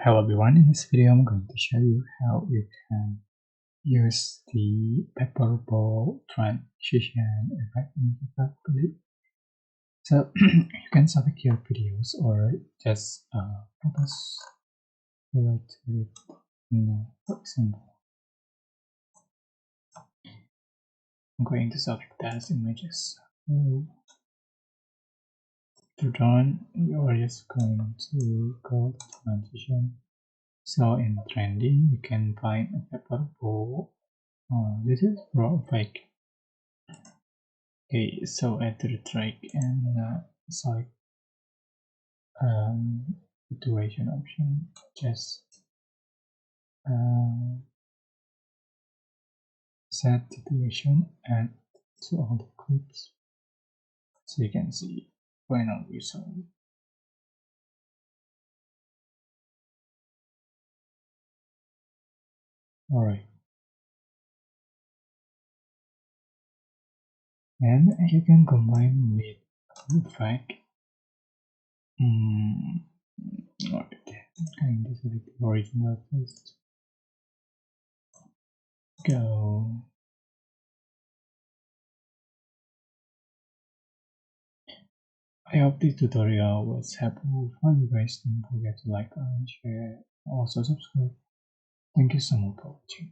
Hello everyone, in this video I'm going to show you how you can use the pepper ball transition effect in CapCut. So you can select your videos or just photos related to it. For example, I'm going to select that images. So to done, you are just going to go to transition. So in Trendy, you can find a pepper ball. This is raw fake. Okay, so add to the track and select duration option. Just set the duration and to all the clips so you can see final result. Alright, and you can combine with effect. Alright, I'm going to select the original first. Go. I hope this tutorial was helpful for you guys. Don't forget to like and share, also subscribe. Thank you so much for watching.